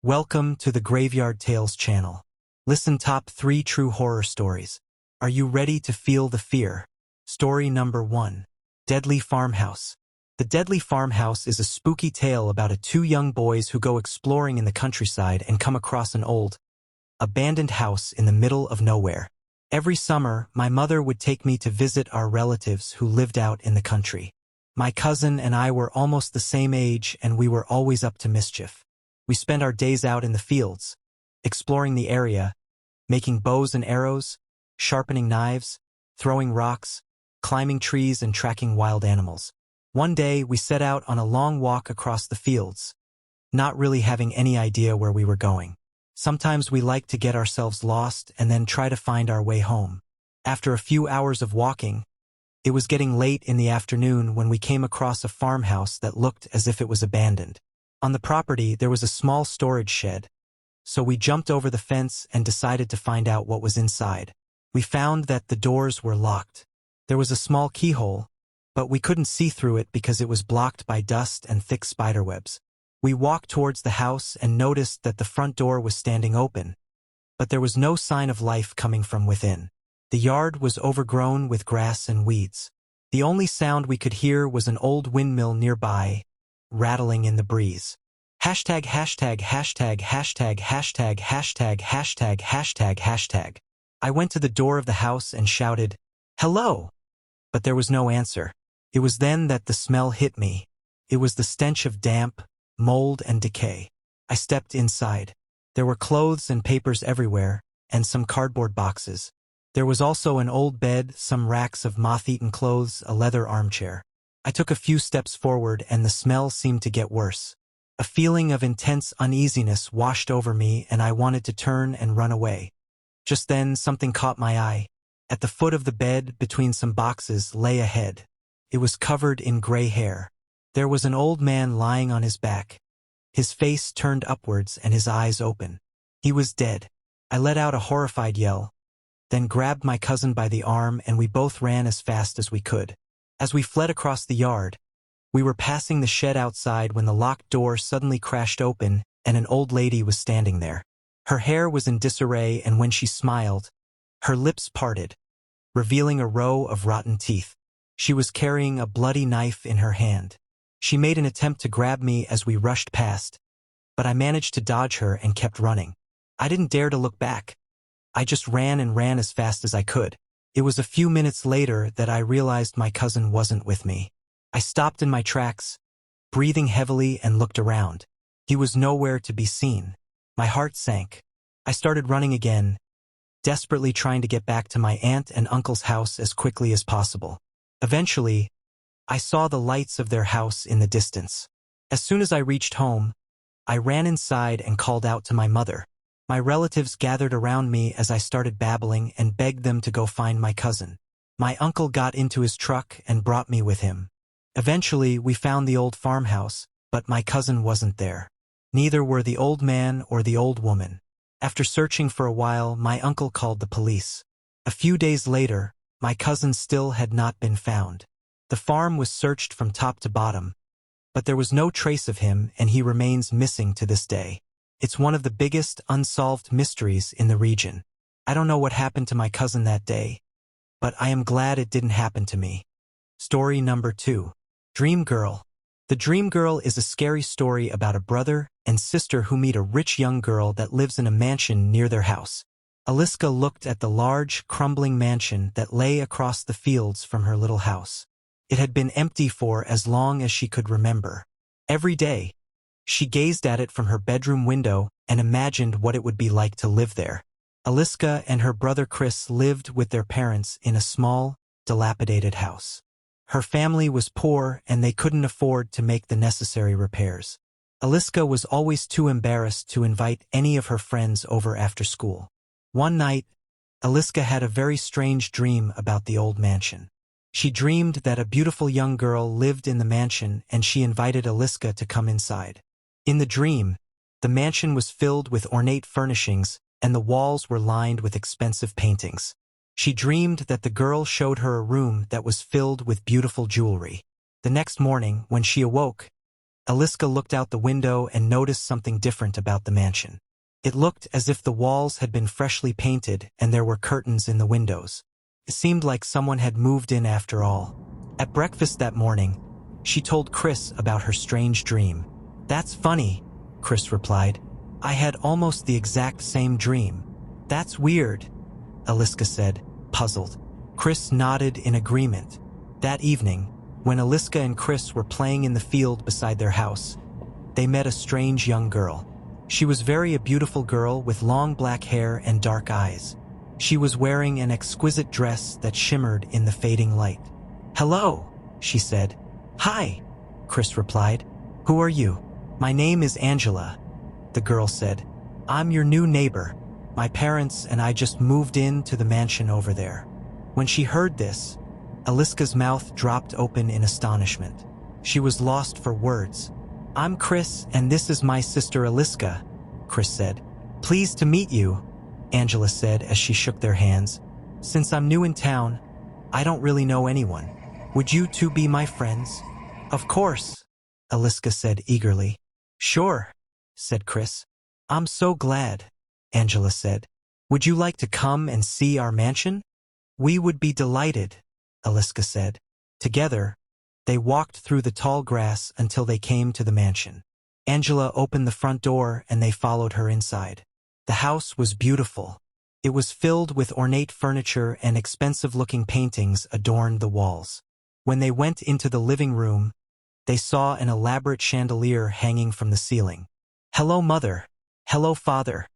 Welcome to the Graveyard Tales channel. Listen top 3 true horror stories. Are you ready to feel the fear? Story number 1. Deadly Farmhouse. The Deadly Farmhouse is a spooky tale about two young boys who go exploring in the countryside and come across an old, abandoned house in the middle of nowhere. Every summer, my mother would take me to visit our relatives who lived out in the country. My cousin and I were almost the same age and we were always up to mischief. We spent our days out in the fields, exploring the area, making bows and arrows, sharpening knives, throwing rocks, climbing trees and tracking wild animals. One day we set out on a long walk across the fields, not really having any idea where we were going. Sometimes we liked to get ourselves lost and then try to find our way home. After a few hours of walking, it was getting late in the afternoon when we came across a farmhouse that looked as if it was abandoned. On the property, there was a small storage shed, so we jumped over the fence and decided to find out what was inside. We found that the doors were locked. There was a small keyhole, but we couldn't see through it because it was blocked by dust and thick spiderwebs. We walked towards the house and noticed that the front door was standing open, but there was no sign of life coming from within. The yard was overgrown with grass and weeds. The only sound we could hear was an old windmill nearby, rattling in the breeze. Hashtag, hashtag, hashtag, hashtag, hashtag, hashtag, hashtag, hashtag, hashtag. I went to the door of the house and shouted, "Hello!" But there was no answer. It was then that the smell hit me. It was the stench of damp, mold, and decay. I stepped inside. There were clothes and papers everywhere, and some cardboard boxes. There was also an old bed, some racks of moth-eaten clothes, a leather armchair. I took a few steps forward and the smell seemed to get worse. A feeling of intense uneasiness washed over me and I wanted to turn and run away. Just then something caught my eye. At the foot of the bed, between some boxes, lay a head. It was covered in gray hair. There was an old man lying on his back, his face turned upwards and his eyes open. He was dead. I let out a horrified yell, then grabbed my cousin by the arm and we both ran as fast as we could. As we fled across the yard, we were passing the shed outside when the locked door suddenly crashed open and an old lady was standing there. Her hair was in disarray and when she smiled, her lips parted, revealing a row of rotten teeth. She was carrying a bloody knife in her hand. She made an attempt to grab me as we rushed past, but I managed to dodge her and kept running. I didn't dare to look back. I just ran and ran as fast as I could. It was a few minutes later that I realized my cousin wasn't with me. I stopped in my tracks, breathing heavily and looked around. He was nowhere to be seen. My heart sank. I started running again, desperately trying to get back to my aunt and uncle's house as quickly as possible. Eventually, I saw the lights of their house in the distance. As soon as I reached home, I ran inside and called out to my mother. My relatives gathered around me as I started babbling and begged them to go find my cousin. My uncle got into his truck and brought me with him. Eventually, we found the old farmhouse, but my cousin wasn't there. Neither were the old man or the old woman. After searching for a while, my uncle called the police. A few days later, my cousin still had not been found. The farm was searched from top to bottom, but there was no trace of him and he remains missing to this day. It's one of the biggest unsolved mysteries in the region. I don't know what happened to my cousin that day, but I am glad it didn't happen to me. Story number 2. Dream Girl. The Dream Girl is a scary story about a brother and sister who meet a rich young girl that lives in a mansion near their house. Aliska looked at the large, crumbling mansion that lay across the fields from her little house. It had been empty for as long as she could remember. Every day, she gazed at it from her bedroom window and imagined what it would be like to live there. Aliska and her brother Chris lived with their parents in a small, dilapidated house. Her family was poor and they couldn't afford to make the necessary repairs. Aliska was always too embarrassed to invite any of her friends over after school. One night, Aliska had a very strange dream about the old mansion. She dreamed that a beautiful young girl lived in the mansion and she invited Aliska to come inside. In the dream, the mansion was filled with ornate furnishings and the walls were lined with expensive paintings. She dreamed that the girl showed her a room that was filled with beautiful jewelry. The next morning, when she awoke, Aliska looked out the window and noticed something different about the mansion. It looked as if the walls had been freshly painted and there were curtains in the windows. It seemed like someone had moved in after all. At breakfast that morning, she told Chris about her strange dream. "That's funny," Chris replied. "I had almost the exact same dream." "That's weird," Aliska said, puzzled. Chris nodded in agreement. That evening, when Aliska and Chris were playing in the field beside their house, they met a strange young girl. She was a beautiful girl with long black hair and dark eyes. She was wearing an exquisite dress that shimmered in the fading light. "Hello," she said. "Hi," Chris replied. "Who are you?" "My name is Angela," the girl said. "I'm your new neighbor. My parents and I just moved into the mansion over there." When she heard this, Aliska's mouth dropped open in astonishment. She was lost for words. "I'm Chris and this is my sister Aliska," Chris said. "Pleased to meet you," Angela said as she shook their hands. "Since I'm new in town, I don't really know anyone. Would you two be my friends?" "Of course," Aliska said eagerly. "Sure," said Chris. "I'm so glad," Angela said. "Would you like to come and see our mansion?" "We would be delighted," Aliska said. Together, they walked through the tall grass until they came to the mansion. Angela opened the front door and they followed her inside. The house was beautiful. It was filled with ornate furniture and expensive-looking paintings adorned the walls. When they went into the living room, they saw an elaborate chandelier hanging from the ceiling. "Hello, Mother." "Hello, Father,"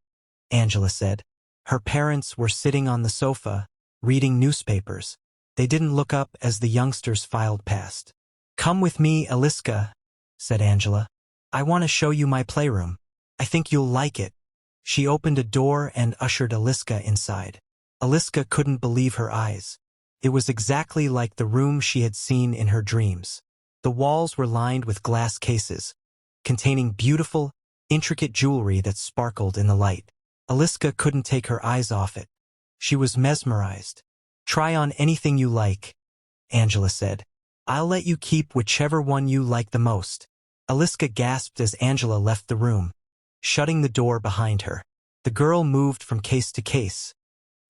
Angela said. Her parents were sitting on the sofa, reading newspapers. They didn't look up as the youngsters filed past. "Come with me, Aliska," said Angela. "I want to show you my playroom. I think you'll like it." She opened a door and ushered Aliska inside. Aliska couldn't believe her eyes. It was exactly like the room she had seen in her dreams. The walls were lined with glass cases, containing beautiful, intricate jewelry that sparkled in the light. Aliska couldn't take her eyes off it. She was mesmerized. "Try on anything you like," Angela said. "I'll let you keep whichever one you like the most." Aliska gasped as Angela left the room, shutting the door behind her. The girl moved from case to case,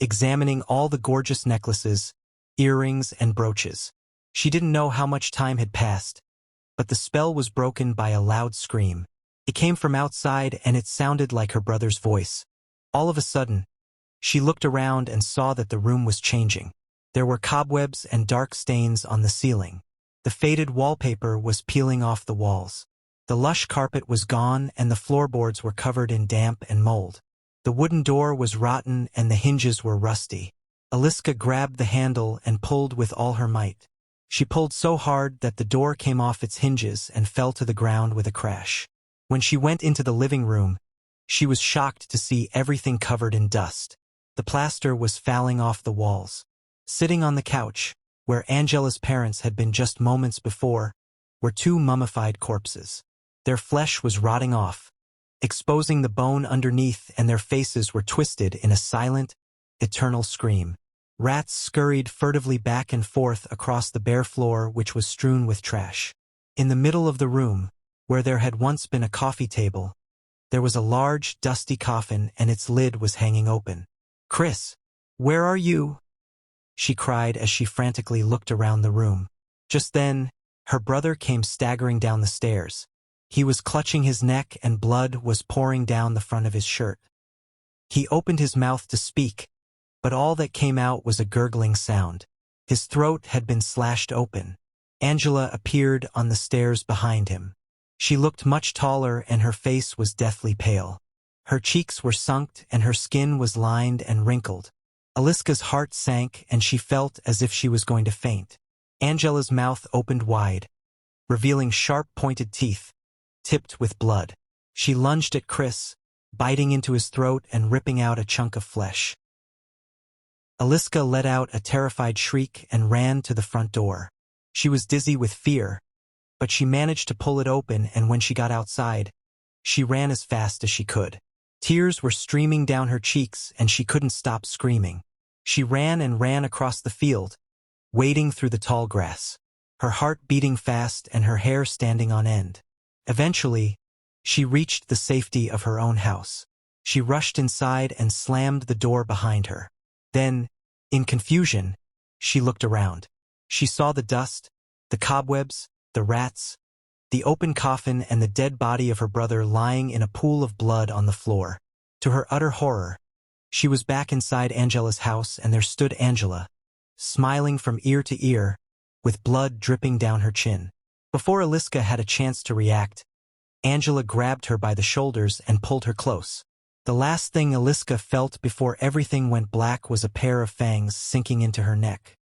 examining all the gorgeous necklaces, earrings, and brooches. She didn't know how much time had passed, but the spell was broken by a loud scream. It came from outside and it sounded like her brother's voice. All of a sudden, she looked around and saw that the room was changing. There were cobwebs and dark stains on the ceiling. The faded wallpaper was peeling off the walls. The lush carpet was gone and the floorboards were covered in damp and mold. The wooden door was rotten and the hinges were rusty. Aliska grabbed the handle and pulled with all her might. She pulled so hard that the door came off its hinges and fell to the ground with a crash. When she went into the living room, she was shocked to see everything covered in dust. The plaster was falling off the walls. Sitting on the couch, where Angela's parents had been just moments before, were two mummified corpses. Their flesh was rotting off, exposing the bone underneath, and their faces were twisted in a silent, eternal scream. Rats scurried furtively back and forth across the bare floor, which was strewn with trash. In the middle of the room, where there had once been a coffee table, there was a large, dusty coffin and its lid was hanging open. "Chris, where are you?" she cried as she frantically looked around the room. Just then, her brother came staggering down the stairs. He was clutching his neck and blood was pouring down the front of his shirt. He opened his mouth to speak, but all that came out was a gurgling sound. His throat had been slashed open. Angela appeared on the stairs behind him. She looked much taller and her face was deathly pale. Her cheeks were sunk and her skin was lined and wrinkled. Aliska's heart sank and she felt as if she was going to faint. Angela's mouth opened wide, revealing sharp pointed teeth, tipped with blood. She lunged at Chris, biting into his throat and ripping out a chunk of flesh. Aliska let out a terrified shriek and ran to the front door. She was dizzy with fear, but she managed to pull it open, and when she got outside, she ran as fast as she could. Tears were streaming down her cheeks and she couldn't stop screaming. She ran and ran across the field, wading through the tall grass, her heart beating fast and her hair standing on end. Eventually, she reached the safety of her own house. She rushed inside and slammed the door behind her. Then, in confusion, she looked around. She saw the dust, the cobwebs, the rats, the open coffin and the dead body of her brother lying in a pool of blood on the floor. To her utter horror, she was back inside Angela's house, and there stood Angela, smiling from ear to ear, with blood dripping down her chin. Before Aliska had a chance to react, Angela grabbed her by the shoulders and pulled her close. The last thing Aliska felt before everything went black was a pair of fangs sinking into her neck.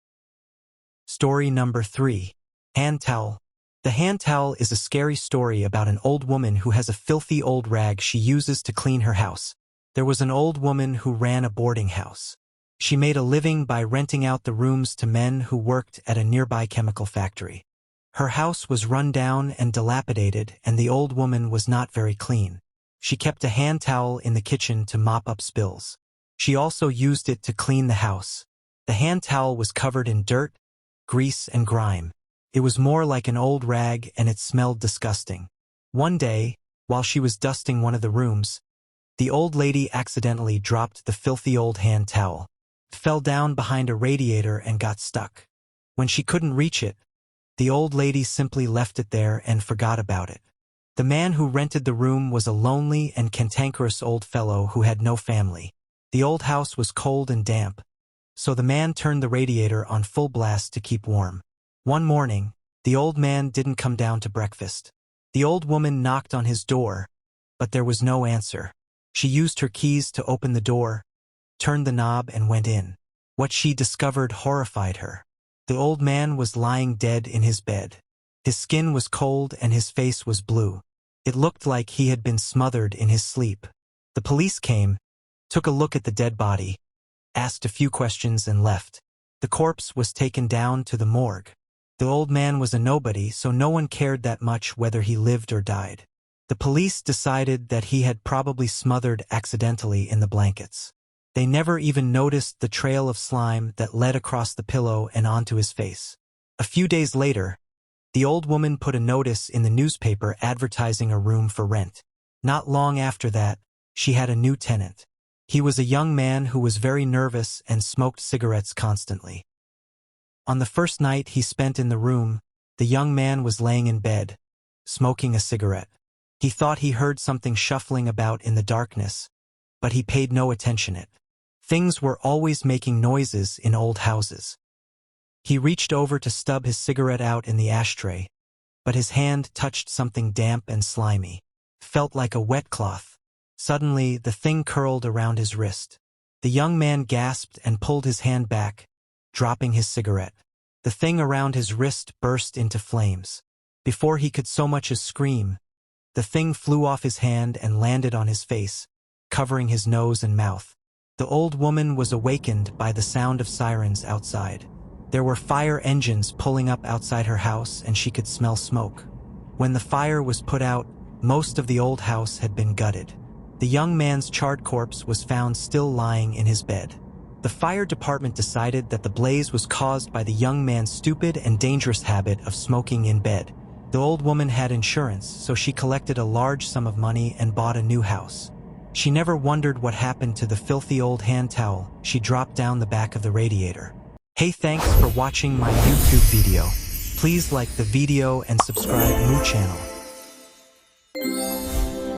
Story number 3. Hand Towel. The hand towel is a scary story about an old woman who has a filthy old rag she uses to clean her house. There was an old woman who ran a boarding house. She made a living by renting out the rooms to men who worked at a nearby chemical factory. Her house was run down and dilapidated, and the old woman was not very clean. She kept a hand towel in the kitchen to mop up spills. She also used it to clean the house. The hand towel was covered in dirt, grease, and grime. It was more like an old rag, and it smelled disgusting. One day, while she was dusting one of the rooms, the old lady accidentally dropped the filthy old hand towel. It fell down behind a radiator and got stuck. When she couldn't reach it, the old lady simply left it there and forgot about it. The man who rented the room was a lonely and cantankerous old fellow who had no family. The old house was cold and damp, so the man turned the radiator on full blast to keep warm. One morning, the old man didn't come down to breakfast. The old woman knocked on his door, but there was no answer. She used her keys to open the door, turned the knob, and went in. What she discovered horrified her. The old man was lying dead in his bed. His skin was cold and his face was blue. It looked like he had been smothered in his sleep. The police came, took a look at the dead body, asked a few questions, and left. The corpse was taken down to the morgue. The old man was a nobody, so no one cared that much whether he lived or died. The police decided that he had probably smothered accidentally in the blankets. They never even noticed the trail of slime that led across the pillow and onto his face. A few days later, the old woman put a notice in the newspaper advertising a room for rent. Not long after that, she had a new tenant. He was a young man who was very nervous and smoked cigarettes constantly. On the first night he spent in the room, the young man was laying in bed, smoking a cigarette. He thought he heard something shuffling about in the darkness, but he paid no attention to it. Things were always making noises in old houses. He reached over to stub his cigarette out in the ashtray, but his hand touched something damp and slimy. Felt like a wet cloth. Suddenly, the thing curled around his wrist. The young man gasped and pulled his hand back, dropping his cigarette. The thing around his wrist burst into flames. Before he could so much as scream, the thing flew off his hand and landed on his face, covering his nose and mouth. The old woman was awakened by the sound of sirens outside. There were fire engines pulling up outside her house, and she could smell smoke. When the fire was put out, most of the old house had been gutted. The young man's charred corpse was found still lying in his bed. The fire department decided that the blaze was caused by the young man's stupid and dangerous habit of smoking in bed. The old woman had insurance, so she collected a large sum of money and bought a new house. She never wondered what happened to the filthy old hand towel she dropped down the back of the radiator. Hey, thanks for watching my YouTube video. Please like the video and subscribe to my channel.